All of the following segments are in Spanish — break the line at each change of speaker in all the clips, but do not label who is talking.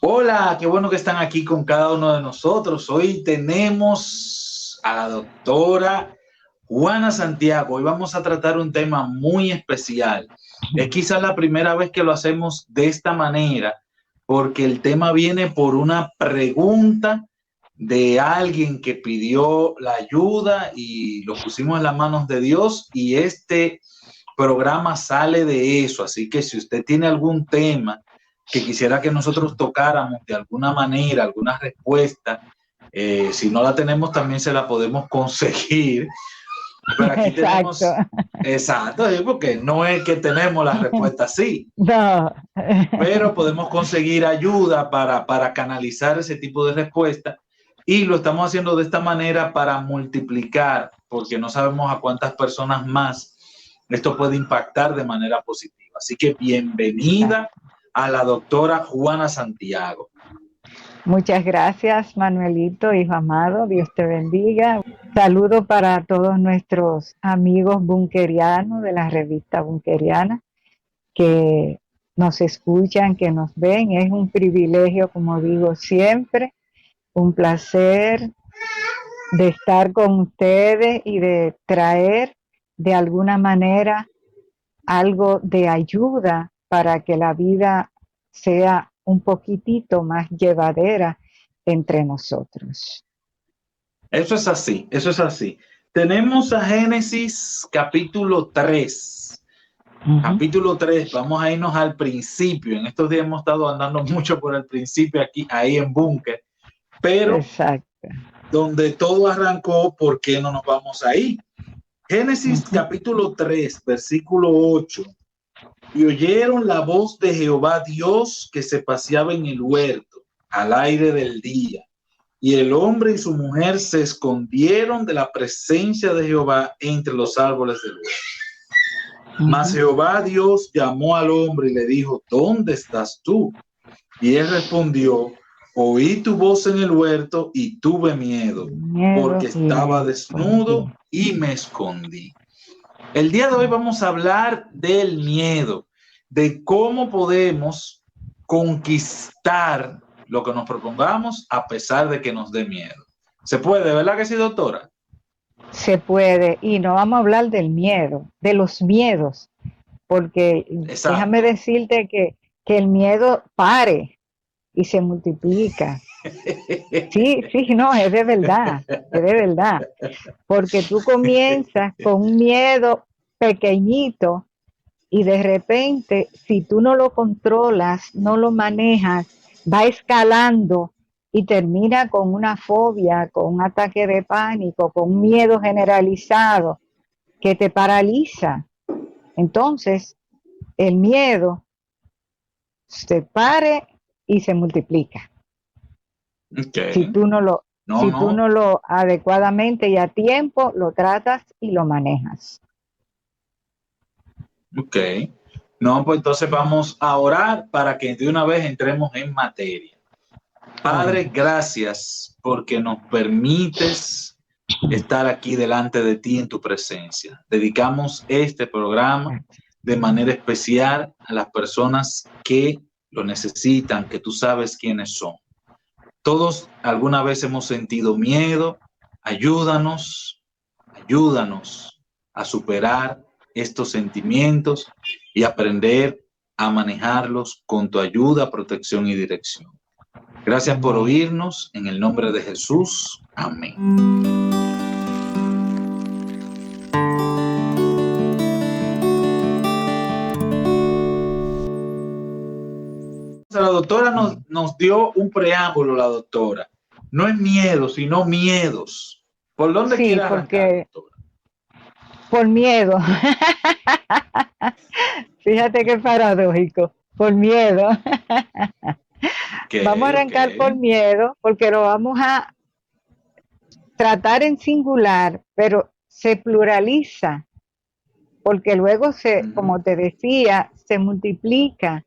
Hola, qué bueno que están aquí con cada uno de nosotros. Hoy tenemos a la doctora Juana Santiago. Hoy vamos a tratar un tema muy especial. Es quizás la primera vez que lo hacemos de esta manera, porque el tema viene por una pregunta de alguien que pidió la ayuda y lo pusimos en las manos de Dios y este programa sale de eso. Así que si usted tiene algún tema que quisiera que nosotros tocáramos de alguna manera, alguna respuesta, si no la tenemos también se la podemos conseguir, pero aquí
Exacto.
tenemos, exacto, porque no es que tenemos la respuesta sí,
No.
pero podemos conseguir ayuda para canalizar ese tipo de respuesta y lo estamos haciendo de esta manera para multiplicar, porque no sabemos a cuántas personas más esto puede impactar de manera positiva. Así que bienvenida
Exacto.
a la doctora Juana Santiago.
Muchas gracias, Manuelito, hijo amado. Dios te bendiga. Saludo para todos nuestros amigos bunkerianos de la revista Bunkeriana que nos escuchan, que nos ven. Es un privilegio, como digo siempre, un placer de estar con ustedes y de traer de alguna manera algo de ayuda para que la vida sea un poquitito más llevadera entre nosotros.
Eso es así, eso es así. Tenemos a Génesis capítulo 3.
Ujú.
Capítulo 3, vamos a irnos al principio. En estos días hemos estado andando mucho por el principio aquí, ahí en Búnker, pero
Exacto.
donde todo arrancó, ¿por qué no nos vamos ahí? Génesis
Ujú.
capítulo 3, versículo 8. Y oyeron la voz de Jehová Dios que se paseaba en el huerto al aire del día. Y el hombre y su mujer se escondieron de la presencia de Jehová entre los árboles del huerto. Mas
Ujú.
Jehová Dios llamó al hombre y le dijo, ¿dónde estás tú? Y él respondió, oí tu voz en el huerto y tuve miedo, porque
Miedo y
estaba
me
desnudo
escondí.
y me escondí. El día de hoy vamos a hablar del miedo, de cómo podemos conquistar lo que nos propongamos a pesar de que nos dé miedo. ¿Se puede, verdad que sí, doctora?
Se puede, y no vamos a hablar del miedo, de los miedos, porque déjame
Exacto.
decirte que el miedo pare y se multiplica. Sí, sí, no, es de verdad. Porque tú comienzas con un miedo pequeñito y de repente, si tú no lo controlas, no lo manejas, va escalando y termina con una fobia, con un ataque de pánico, con un miedo generalizado que te paraliza. Entonces, el miedo se pare y se multiplica.
Ok.
Si tú no lo,
No,
si tú
no.
no lo adecuadamente y a tiempo lo tratas y lo manejas.
Ok. No, pues entonces vamos a orar para que de una vez entremos en materia. Padre,
Oremos.
gracias porque nos permites estar aquí delante de ti en tu presencia. Dedicamos este programa de manera especial a las personas que lo necesitan, que tú sabes quiénes son. Todos alguna vez hemos sentido miedo. Ayúdanos, ayúdanos a superar estos sentimientos y aprender a manejarlos con tu ayuda, protección y dirección. Gracias por
Amén.
oírnos. En el nombre de Jesús. Amén. La doctora nos dio un preámbulo, la doctora. No es miedo, sino miedos. ¿Por dónde
Sí,
quiere arrancar,
porque
doctora?
por miedo. Fíjate qué paradójico. Por miedo.
Ok,
Vamos a
ok.
arrancar por miedo porque lo vamos a tratar en singular, pero se pluraliza porque luego se,
Ujú.
como te decía, se multiplica.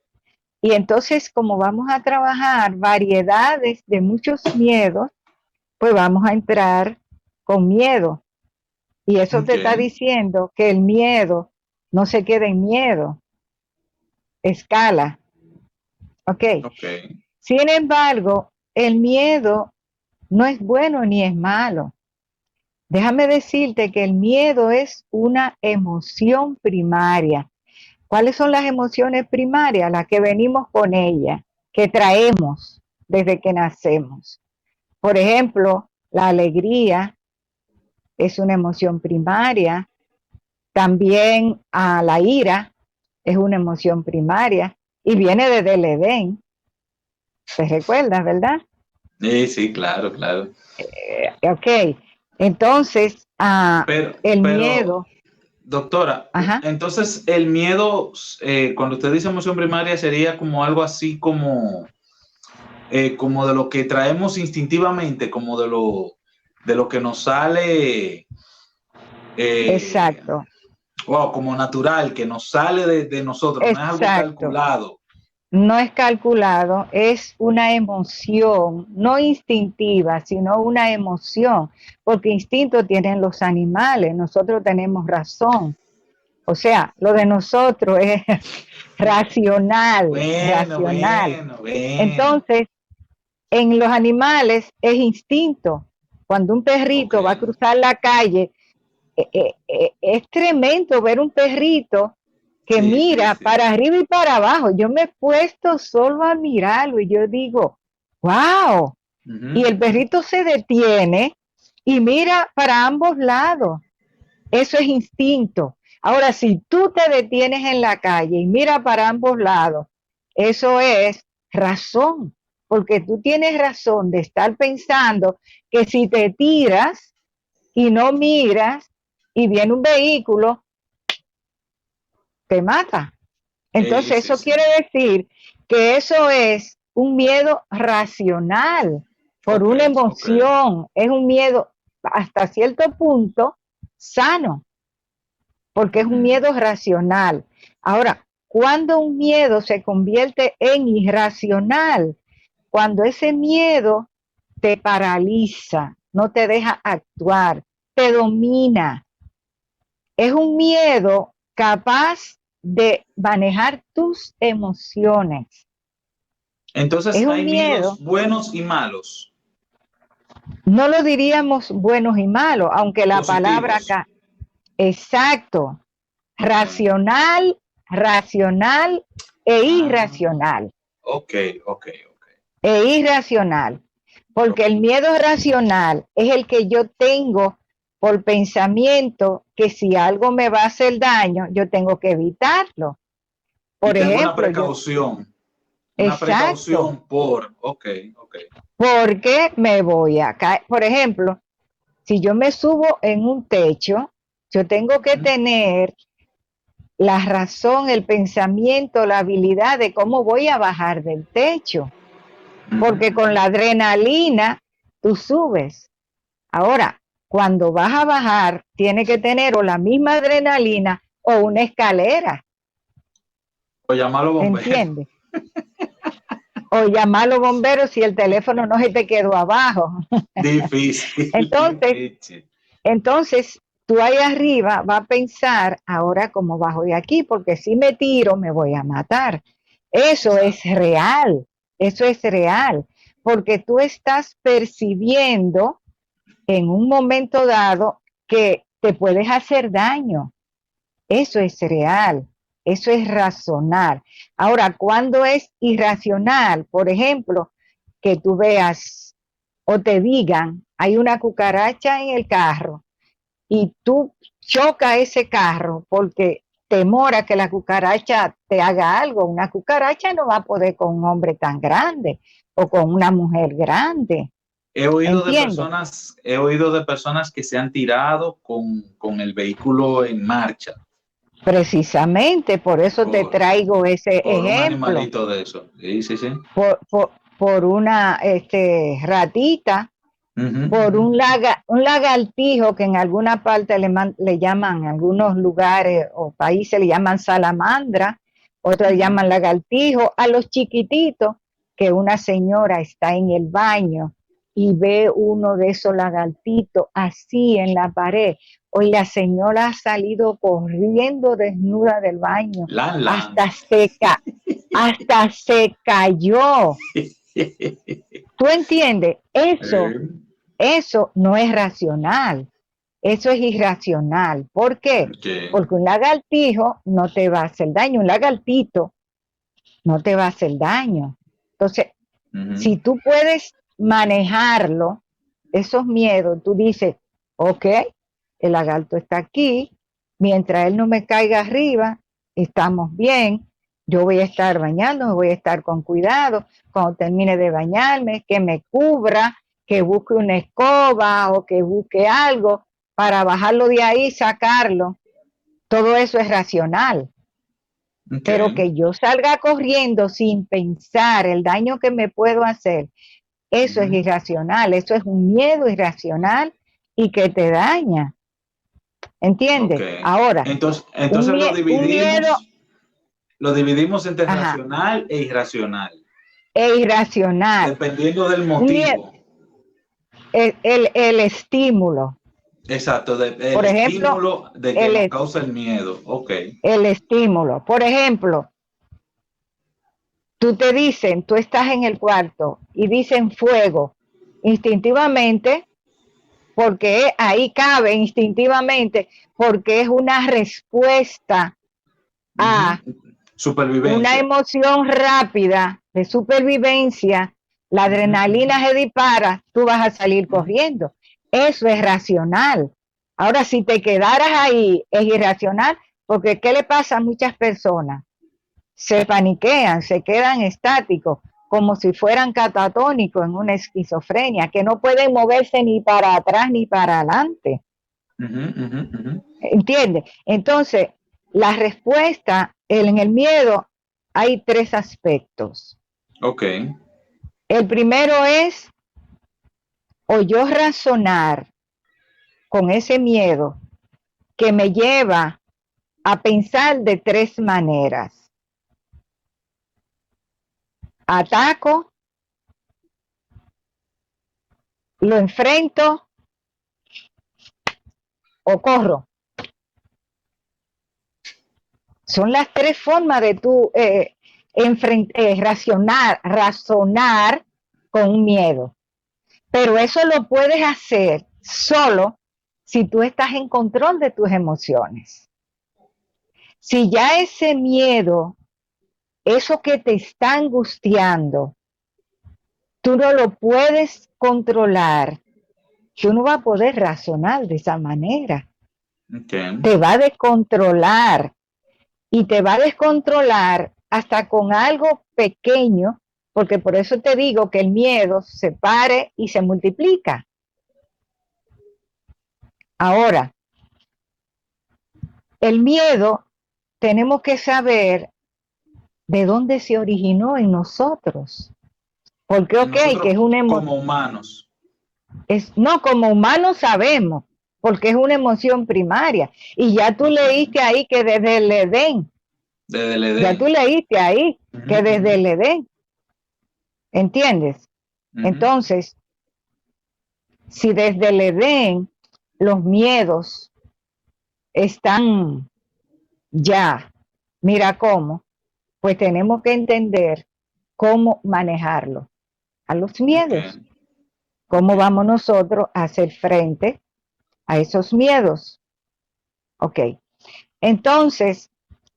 Y entonces, como vamos a trabajar variedades de muchos miedos, pues vamos a entrar con miedo. Y eso
Ok,
te está diciendo que el miedo no se queda en miedo, escala. Ok.
ok.
Sin embargo, el miedo no es bueno ni es malo. Déjame decirte que el miedo es una emoción primaria. ¿Cuáles son las emociones primarias? Las que venimos con ellas, que traemos desde que nacemos. Por ejemplo, la alegría es una emoción primaria. También la ira es una emoción primaria y viene desde el Edén. ¿Te recuerdas, verdad?
Sí, claro, claro.
Ok, entonces el
Pero,
miedo.
doctora,
Ajá,
entonces el miedo, cuando usted dice emoción primaria, sería como algo así como de lo que traemos instintivamente, como de lo que nos sale, eh,
exacto,
wow, como natural, que nos sale de nosotros, no es algo
exacto.
calculado.
No es calculado, es una emoción, no instintiva, sino una emoción, porque instinto tienen los animales, nosotros tenemos razón. O sea, lo de nosotros es racional,
Bueno,
racional.
bueno, bueno.
Entonces, en los animales es instinto. Cuando un
Ok.
perrito va a cruzar la calle, es tremendo ver un perrito que
Sí, sí,
mira
sí.
para arriba y para abajo. Yo me he puesto solo a mirarlo y yo digo, wow. Y
Ujú.
el perrito se detiene y mira para ambos lados. Eso es instinto. Ahora, si tú te detienes en la calle y mira para ambos lados, eso es razón, porque tú tienes razón de estar pensando que si te tiras y no miras y viene un vehículo, te mata. Entonces,
Sí,
eso
sí.
quiere decir que eso es un miedo racional por
Ok,
una
ok.
emoción, es un miedo hasta cierto punto sano, porque es un
Ujú.
miedo racional. Ahora, cuando un miedo se convierte en irracional, cuando ese miedo te paraliza, no te deja actuar, te domina, es un miedo capaz de manejar tus emociones.
Entonces
Es un
hay
miedo,
miedos buenos y malos,
no lo diríamos buenos y malos, aunque la palabra
positivos.
acá, exacto,
Ok.
racional, racional e
Ah,
irracional,
ok, ok, ok.
porque
Ok.
el miedo racional es el que yo tengo por pensamiento que si algo me va a hacer daño, yo tengo que evitarlo.
Y
Por
tengo
ejemplo, yo,
una
exacto,
precaución por, ok, ok.
porque me voy a caer. Por ejemplo, si yo me subo en un techo, yo tengo que
Ujú,
tener la razón, el pensamiento, la habilidad de cómo voy a bajar del techo,
ujú.
porque con la adrenalina tú subes. Ahora, cuando vas a bajar, tiene que tener o la misma adrenalina o una escalera,
Pues llamarlo bombero.
¿entiendes? O llamar a los bomberos si el teléfono no se te quedó abajo.
Difícil,
Entonces,
difícil.
entonces, tú ahí arriba vas a pensar, ahora cómo bajo de aquí, porque si me tiro me voy a matar.
Exacto.
Eso es real, porque tú estás percibiendo en un momento dado que te puedes hacer daño. Eso es real, eso es racional. Ahora, cuando es irracional, por ejemplo, que tú veas o te digan, hay una cucaracha en el carro y tú chocas ese carro porque temora que la cucaracha te haga algo. Una cucaracha no va a poder con un hombre tan grande o con una mujer grande, ¿entiendes?
He oído de personas que se han tirado con el vehículo en marcha
Precisamente por eso te
por,
traigo ese
por un
ejemplo,
animalito de eso. Sí, sí, sí.
por una ratita,
Ujú,
por
ujú.
un lagartijo que en alguna parte le llaman, en algunos lugares o países le llaman salamandra, otros le
Ujú.
llaman lagartijo, a los chiquititos que una señora está en el baño y ve uno de esos lagartitos así en la pared. Hoy la señora ha salido corriendo desnuda del baño,
Lan, lan.
hasta seca, hasta se cayó. ¿Tú entiendes?
Eh,
Eso no es racional. Eso es irracional. ¿Por qué?
ok.
Porque un lagartijo no te va a hacer daño. Un lagartito no te va a hacer daño. Entonces, si
Ujú.
tú puedes manejarlo, esos miedos, tú dices, ok, el lagarto está aquí, mientras él no me caiga arriba, estamos bien, yo voy a estar bañando, voy a estar con cuidado, cuando termine de bañarme, que me cubra, que busque una escoba o que busque algo para bajarlo de ahí, sacarlo. Todo eso es racional,
Ok.
pero que yo salga corriendo sin pensar el daño que me puedo hacer, eso es
Ujú.
irracional, eso es un miedo irracional y que te daña,
Ok.
¿entiendes? Ahora,
Entonces
un miedo,
lo dividimos entre
ajá,
racional e irracional,
es irracional.
dependiendo del
Un miedo,
motivo.
el estímulo,
Exacto, el
por ejemplo,
estímulo de que nos
el,
causa el miedo. Ok.
el estímulo. Por ejemplo, tú te dicen, tú estás en el cuarto y dicen fuego, instintivamente, porque ahí cabe instintivamente, porque es una respuesta a
Ujú.
una
Supervivencia.
emoción rápida de supervivencia, la
Ujú, ujú,
adrenalina se dispara, tú vas a salir
ujú.
corriendo. Eso es racional. Ahora, si te quedaras ahí, es irracional, porque ¿qué le pasa a muchas personas? Se paniquean, se quedan estáticos, como si fueran catatónicos en una esquizofrenia, que no pueden moverse ni para atrás ni para adelante.
Ujú, ujú, ujú.
¿Entiendes? Entonces, la respuesta en el miedo hay tres aspectos.
Ok.
El primero es o yo razonar con ese miedo que me lleva a pensar de tres maneras. Ataco, lo enfrento o corro. Son las tres formas de tú razonar con un miedo. Pero eso lo puedes hacer solo si tú estás en control de tus emociones. Si ya ese miedo, eso que te está angustiando, tú no lo puedes controlar, tú no vas a poder razonar de esa manera.
Ok.
Te va a descontrolar y te va a descontrolar hasta con algo pequeño, porque por eso te digo que el miedo se pare y se multiplica. Ahora, el miedo tenemos que saber de dónde se originó en nosotros. Porque,
En
ok, que
nosotros
es una
como
emoción,
humanos,
no, como humanos sabemos, porque es una emoción primaria. Y ya tú
ok,
leíste ahí que desde el Edén,
desde el
ya tú
Edén.
leíste ahí
Ujú,
que
ujú,
desde el Edén, ¿entiendes?
ujú.
Entonces, si desde el Edén los miedos están ya, mira cómo, pues tenemos que entender cómo manejarlo a los
Ok,
miedos.
ok.
¿Cómo vamos nosotros a hacer frente a esos miedos? Ok, entonces,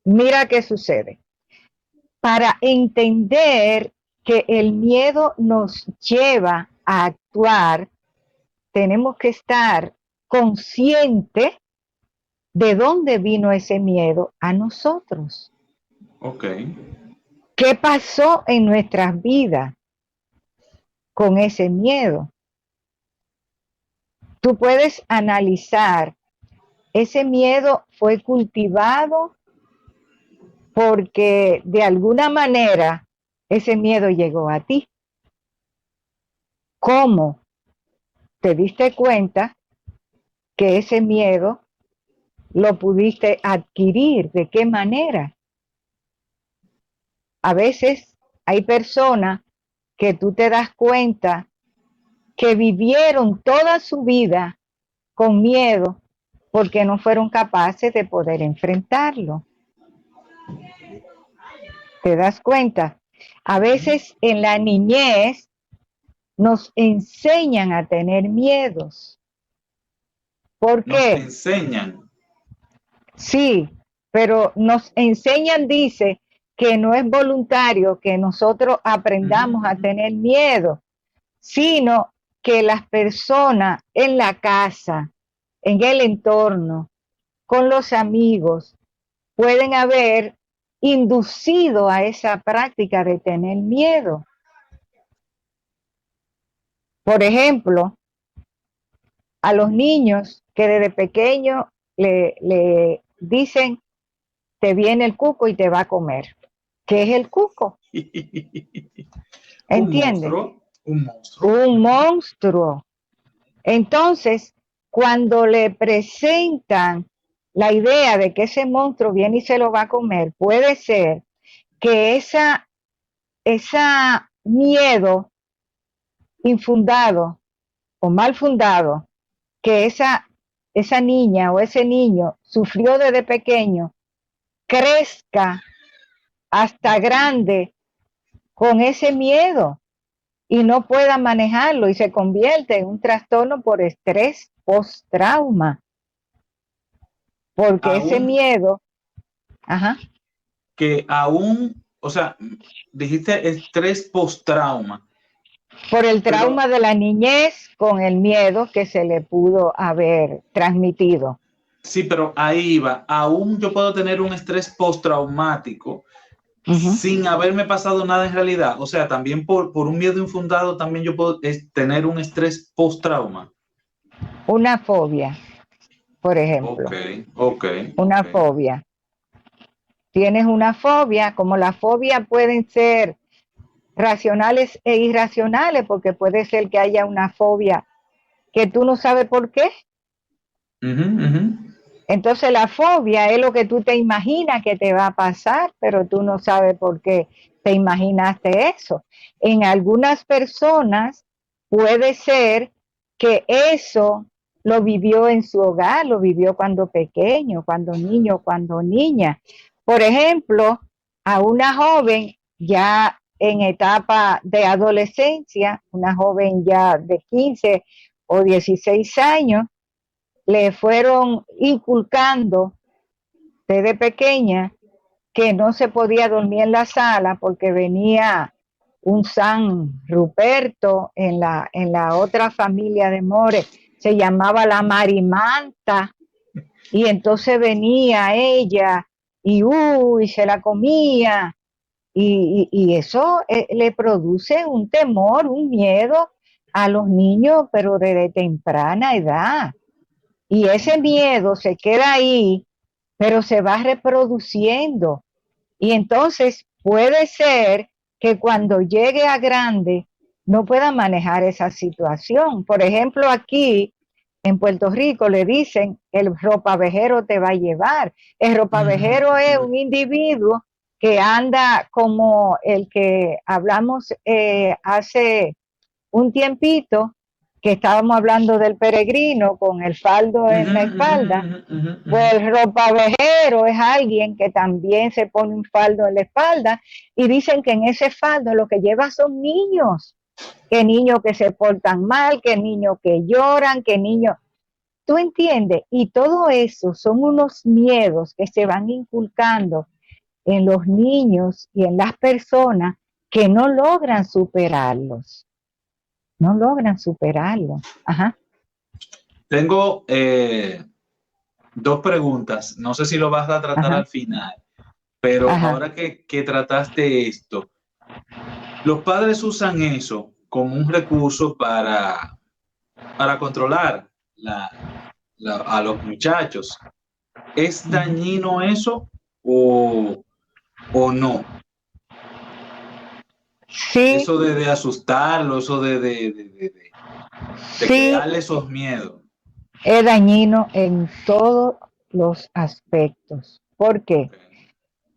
mira qué sucede. Para entender que el miedo nos lleva a actuar, tenemos que estar conscientes de dónde vino ese miedo a nosotros.
Ok.
¿Qué pasó en nuestras vidas con ese miedo? Tú puedes analizar, ese miedo fue cultivado porque de alguna manera ese miedo llegó a ti. ¿Cómo te diste cuenta que ese miedo lo pudiste adquirir? ¿De qué manera? A veces hay personas que tú te das cuenta que vivieron toda su vida con miedo porque no fueron capaces de poder enfrentarlo. ¿Te das cuenta? A veces en la niñez nos enseñan a tener miedos. ¿Por
Nos
qué?
enseñan.
Sí, pero nos enseñan, dice, que no es voluntario que nosotros aprendamos a tener miedo, sino que las personas en la casa, en el entorno, con los amigos, pueden haber inducido a esa práctica de tener miedo. Por ejemplo, a los niños que desde pequeños le dicen, te viene el cuco y te va a comer. ¿Qué es el cuco? ¿Entiendes?
Un monstruo.
Un monstruo. Entonces, cuando le presentan la idea de que ese monstruo viene y se lo va a comer, puede ser que esa miedo infundado o mal fundado que esa niña o ese niño sufrió desde pequeño, crezca hasta grande con ese miedo y no pueda manejarlo y se convierte en un trastorno por estrés post-trauma. Porque ese miedo,
que aún, o sea, dijiste estrés post-trauma.
Por el trauma de la niñez con el miedo que se le pudo haber transmitido.
Sí, pero ahí va. Aún yo puedo tener un estrés postraumático sin haberme pasado nada en realidad. O sea, también por un miedo infundado, también yo puedo tener un estrés post-trauma.
Una fobia, por ejemplo. Una fobia. Tienes una fobia, como las fobias pueden ser racionales e irracionales, porque puede ser que haya una fobia que tú no sabes por qué. Entonces la fobia es lo que tú te imaginas que te va a pasar, pero tú no sabes por qué te imaginaste eso. En algunas personas puede ser que eso lo vivió en su hogar, lo vivió cuando pequeño, cuando niño, cuando niña. Por ejemplo, a una joven ya en etapa de adolescencia, una joven ya de 15 o 16 años, le fueron inculcando desde pequeña que no se podía dormir en la sala porque venía un San Ruperto en la otra familia de More, se llamaba la Marimanta, y entonces venía ella y se la comía, y eso le produce un temor, un miedo a los niños, pero desde temprana edad. Y ese miedo se queda ahí, pero se va reproduciendo. Y entonces puede ser que cuando llegue a grande no pueda manejar esa situación. Por ejemplo, aquí en Puerto Rico le dicen, el ropavejero te va a llevar. El ropavejero es un individuo que anda como el que hablamos hace un tiempito, que estábamos hablando del peregrino con el faldo en la espalda. Pues el ropavejero es alguien que también se pone un faldo en la espalda, y dicen que en ese faldo lo que lleva son niños, que niños que se portan mal, que niños que lloran, que niños... ¿Tú entiendes? Y todo eso son unos miedos que se van inculcando en los niños y en las personas que no logran superarlos. No logran superarlo.
Tengo dos preguntas. No sé si lo vas a tratar al final, pero ahora que trataste esto, los padres usan eso como un recurso para controlar a los muchachos. ¿Es dañino eso o no?
Sí.
Eso de asustarlos, eso de crearle esos miedos.
Es dañino en todos los aspectos. ¿Por qué?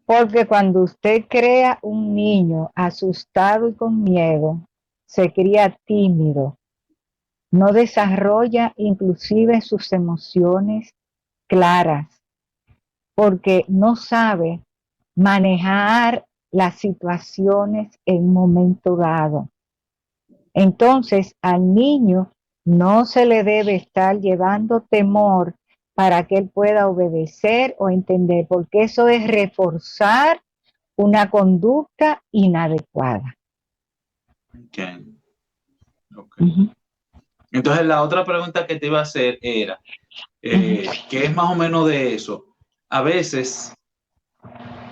Porque cuando usted crea un niño asustado y con miedo, se cría tímido, no desarrolla inclusive sus emociones claras, porque no sabe manejar las situaciones en un momento dado. Entonces, al niño no se le debe estar llevando temor para que él pueda obedecer o entender, porque eso es reforzar una conducta inadecuada.
Okay. Okay. Entonces, la otra pregunta que te iba a hacer era, que es más o menos de eso. A veces,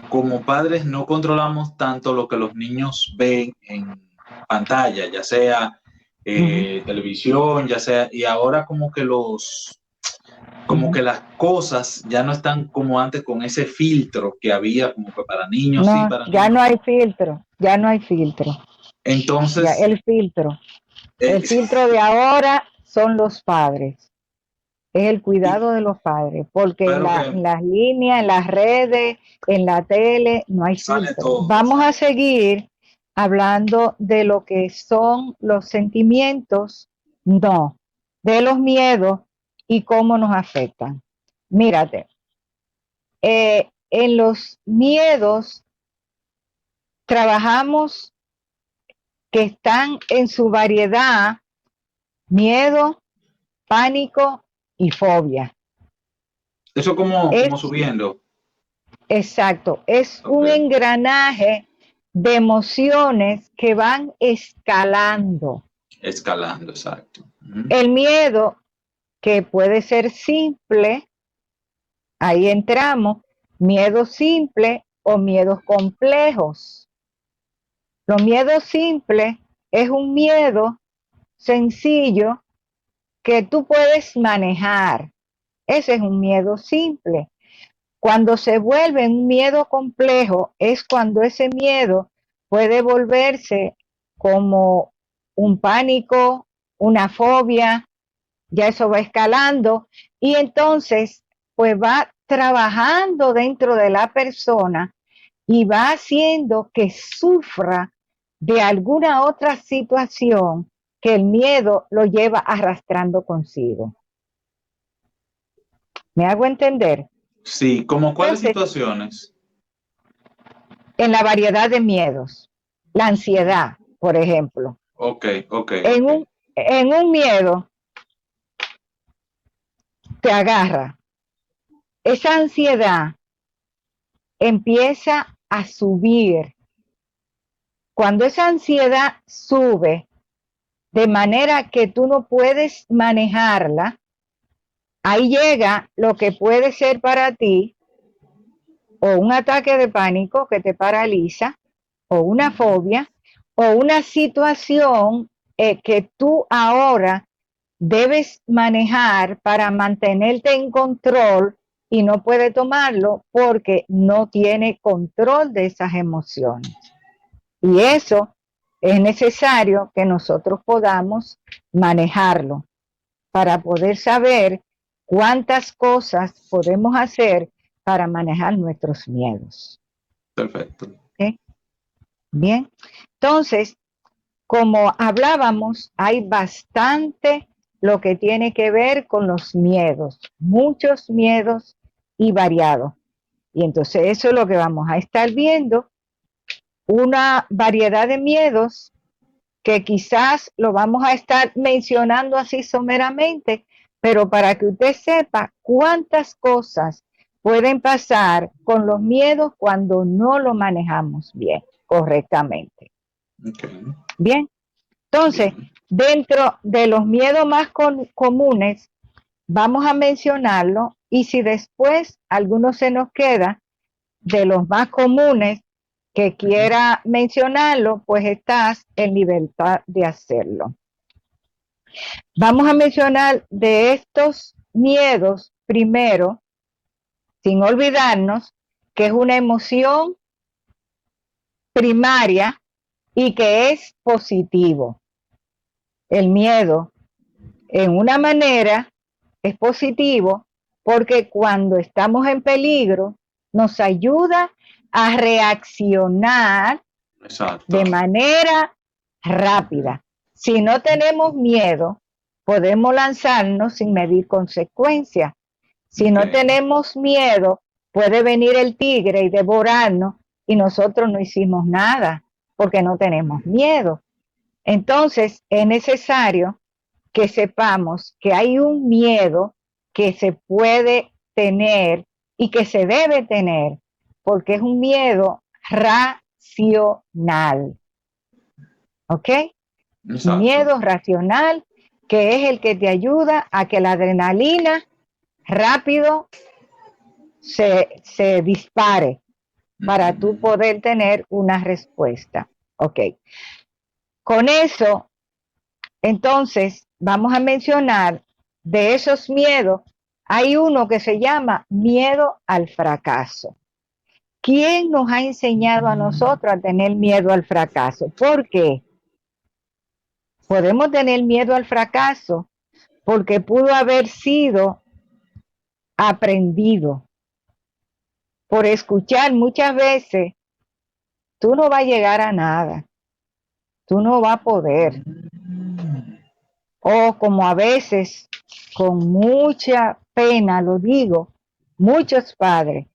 como padres, no controlamos tanto lo que los niños ven en pantalla, ya sea televisión, ya sea, y ahora como que las cosas ya no están como antes con ese filtro que había como que para niños sí,
No,
para
ya
niños
no
no.
hay filtro, ya no hay filtro. Ya
Entonces,
el filtro
eh,
de ahora son los padres. Es el cuidado de los padres, porque
pero
en
que
las líneas, en las redes, en la tele, no hay
sale
filtro.
todo.
Vamos a seguir hablando de lo que son los sentimientos, no, de los miedos y cómo nos afectan. Mírate, en los miedos trabajamos que están en su variedad, miedo, pánico y fobia.
Eso como
Es
subiendo.
exacto, es un
Okay.
engranaje de emociones que van escalando.
Escalando, exacto.
El miedo, que puede ser simple, ahí entramos, miedo simple o miedos complejos. Los miedos simples es un miedo sencillo que tú puedes manejar. Ese es un miedo simple. Cuando se vuelve un miedo complejo es cuando ese miedo puede volverse como un pánico, una fobia, ya eso va escalando y entonces pues va trabajando dentro de la persona y va haciendo que sufra de alguna otra situación que el miedo lo lleva arrastrando consigo. ¿Me hago entender?
Sí, ¿como cuáles
Entonces,
situaciones?
en la variedad de miedos, la ansiedad, por ejemplo.
Ok, ok,
En
ok.
un miedo te agarra. Esa ansiedad empieza a subir. Cuando esa ansiedad sube de manera que tú no puedes manejarla, ahí llega lo que puede ser para ti o un ataque de pánico que te paraliza, o una fobia, o una situación que tú ahora debes manejar para mantenerte en control y no puede tomarlo porque no tiene control de esas emociones. Y eso es necesario que nosotros podamos manejarlo para poder saber cuántas cosas podemos hacer para manejar nuestros miedos.
Perfecto.
¿Okay? Bien, entonces, como hablábamos, hay bastante lo que tiene que ver con los miedos, muchos miedos y variados. Y entonces eso es lo que vamos a estar viendo, una variedad de miedos que quizás lo vamos a estar mencionando así someramente, pero para que usted sepa cuántas cosas pueden pasar con los miedos cuando no lo manejamos bien, correctamente.
Okay.
Bien, entonces,
Bien.
dentro de los miedos más comunes, vamos a mencionarlo y si después alguno se nos queda de los más comunes que quiera mencionarlo, pues estás en libertad de hacerlo. Vamos a mencionar de estos miedos primero, sin olvidarnos que es una emoción primaria y que es positivo. El miedo, en una manera, es positivo porque cuando estamos en peligro nos ayuda a reaccionar
Exacto.
de manera rápida. Si no tenemos miedo, podemos lanzarnos sin medir consecuencias. Si no
Okay.
tenemos miedo, puede venir el tigre y devorarnos y nosotros no hicimos nada porque no tenemos miedo. Entonces es necesario que sepamos que hay un miedo que se puede tener y que se debe tener, porque es un miedo racional. ¿Ok? Un
Exacto.
miedo racional que es el que te ayuda a que la adrenalina rápido se dispare para tú poder tener una respuesta. Ok. Con eso, entonces, vamos a mencionar de esos miedos, hay uno que se llama miedo al fracaso. ¿Quién nos ha enseñado a nosotros a tener miedo al fracaso? ¿Por qué? Podemos tener miedo al fracaso porque pudo haber sido aprendido por escuchar muchas veces, tú no vas a llegar a nada, tú no vas a poder. O como a veces, con mucha pena lo digo, muchos padres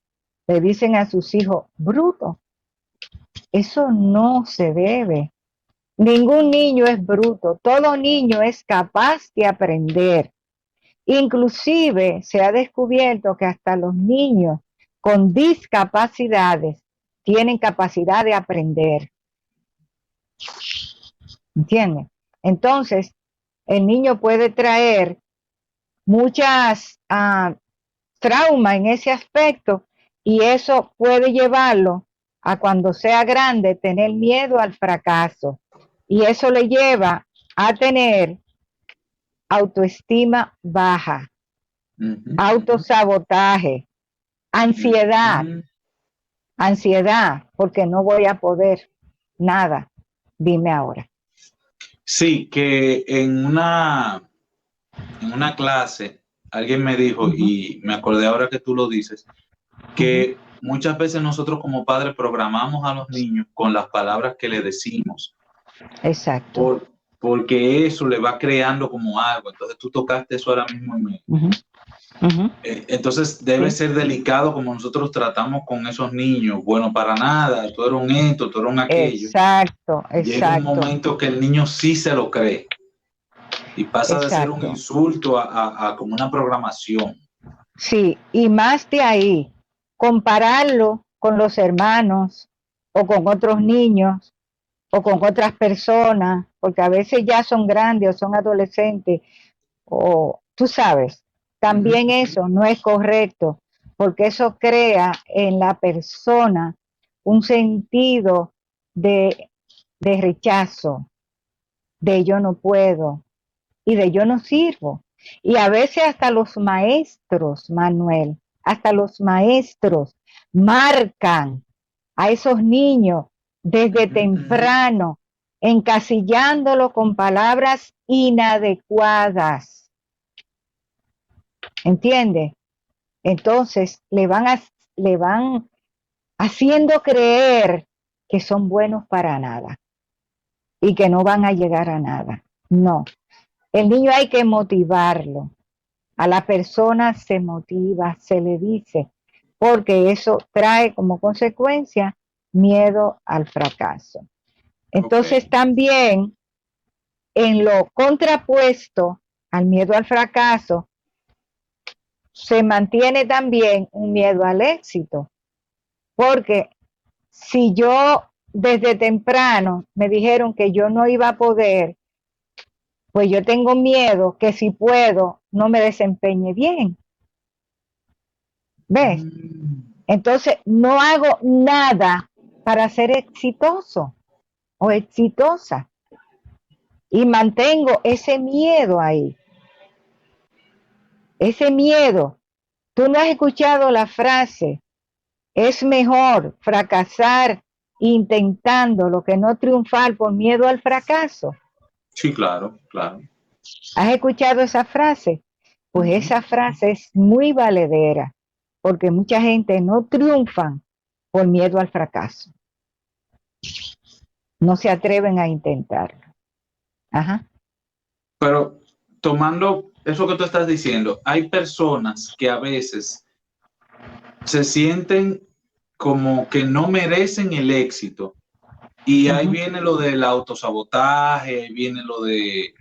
le dicen a sus hijos, bruto. Eso no se debe. Ningún niño es bruto, todo niño es capaz de aprender. Inclusive se ha descubierto que hasta los niños con discapacidades tienen capacidad de aprender. ¿Entienden? Entonces, el niño puede traer muchas traumas en ese aspecto y eso puede llevarlo a cuando sea grande tener miedo al fracaso y eso le lleva a tener autoestima baja, autosabotaje, ansiedad, porque no voy a poder nada. Dime ahora.
Sí, que en una clase alguien me dijo, y me acordé ahora que tú lo dices, que muchas veces nosotros como padres programamos a los niños con las palabras que le decimos.
Exacto.
Porque eso le va creando como algo. Entonces tú tocaste eso ahora mismo en mí. Entonces debe ser delicado como nosotros tratamos con esos niños. Bueno, para nada, tú eres un esto, tú eres un aquello.
Exacto.
Llega un momento que el niño sí se lo cree y pasa de ser un insulto a como una programación.
Sí, y más de ahí, compararlo con los hermanos o con otros niños o con otras personas, porque a veces ya son grandes o son adolescentes, o tú sabes, también eso no es correcto, porque eso crea en la persona un sentido de rechazo, de yo no puedo y de yo no sirvo. Y a veces hasta los maestros, Manuel, hasta los maestros marcan a esos niños desde temprano, encasillándolo con palabras inadecuadas. ¿Entiende? Entonces le van haciendo creer que son buenos para nada y que no van a llegar a nada. No. El niño hay que motivarlo. A la persona se motiva, se le dice, porque eso trae como consecuencia miedo al fracaso. Entonces también en lo contrapuesto al miedo al fracaso, se mantiene también un miedo al éxito. Porque si yo desde temprano me dijeron que yo no iba a poder, pues yo tengo miedo que si puedo no me desempeñe bien. ¿Ves? Entonces no hago nada para ser exitoso o exitosa. Y mantengo ese miedo ahí. Ese miedo. Tú no has escuchado la frase, es mejor fracasar intentando lo que no triunfar por miedo al fracaso.
Sí, claro, claro.
¿Has escuchado esa frase? Pues esa frase es muy valedera, porque mucha gente no triunfan por miedo al fracaso. No se atreven a intentarlo. Ajá.
Pero tomando eso que tú estás diciendo, hay personas que a veces se sienten como que no merecen el éxito. Y ahí viene lo del autosabotaje, ahí viene lo de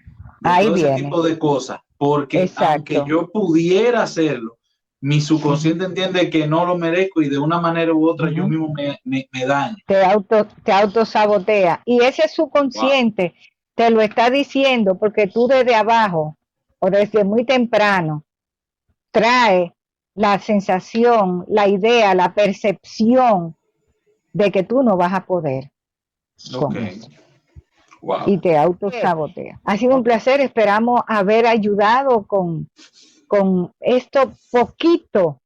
Ahí
todo ese
viene.
tipo de cosas, porque aunque
Exacto.
yo pudiera hacerlo, mi subconsciente entiende que no lo merezco y de una manera u otra yo mismo me daño.
Te autosabotea. Y ese subconsciente te lo está diciendo porque tú desde abajo o desde muy temprano trae la sensación, la idea, la percepción de que tú no vas a poder con eso. Y te autosabotea. Ha sido un placer, esperamos haber ayudado con esto poquito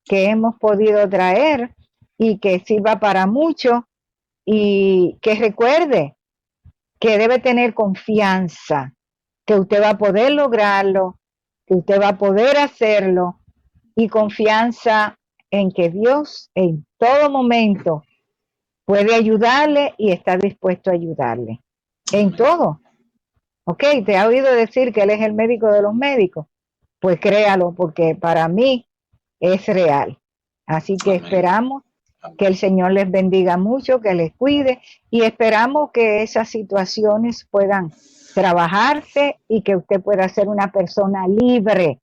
que hemos podido traer y que sirva para mucho y que recuerde que debe tener confianza, que usted va a poder lograrlo, que usted va a poder hacerlo y confianza en que Dios en todo momento puede ayudarle y está dispuesto a ayudarle en todo. Ok, te ha oído decir que Él es el médico de los médicos. Pues créalo, porque para mí es real. Así que esperamos que el Señor les bendiga mucho, que les cuide y esperamos que esas situaciones puedan trabajarse y que usted pueda ser una persona libre,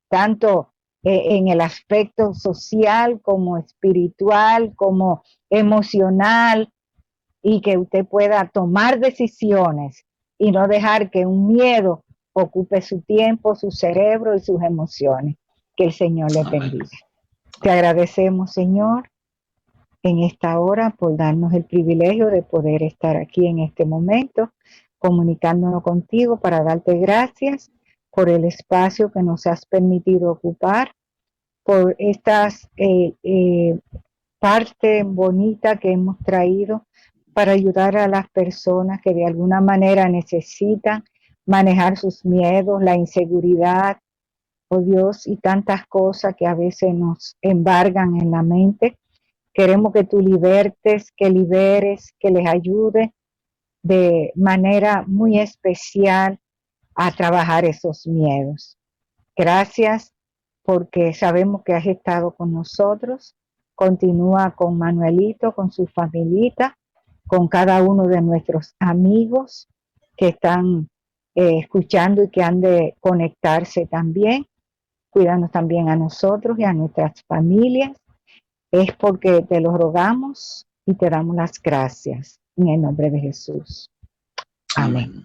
tanto en el aspecto social como espiritual, como emocional, y que usted pueda tomar decisiones y no dejar que un miedo ocupe su tiempo, su cerebro y sus emociones. Que el Señor les bendiga. Te agradecemos, Señor, en esta hora por darnos el privilegio de poder estar aquí en este momento, comunicándonos contigo para darte gracias por el espacio que nos has permitido ocupar, por estas parte bonita que hemos traído para ayudar a las personas que de alguna manera necesitan manejar sus miedos, la inseguridad, oh Dios, y tantas cosas que a veces nos embargan en la mente. Queremos que tú libertes, que liberes, que les ayude de manera muy especial a trabajar esos miedos. Gracias porque sabemos que has estado con nosotros. Continúa con Manuelito, con su familita, con cada uno de nuestros amigos que están escuchando y que han de conectarse también. Cuídanos también a nosotros y a nuestras familias. Es porque te lo rogamos y te damos las gracias en el nombre de Jesús. Amén.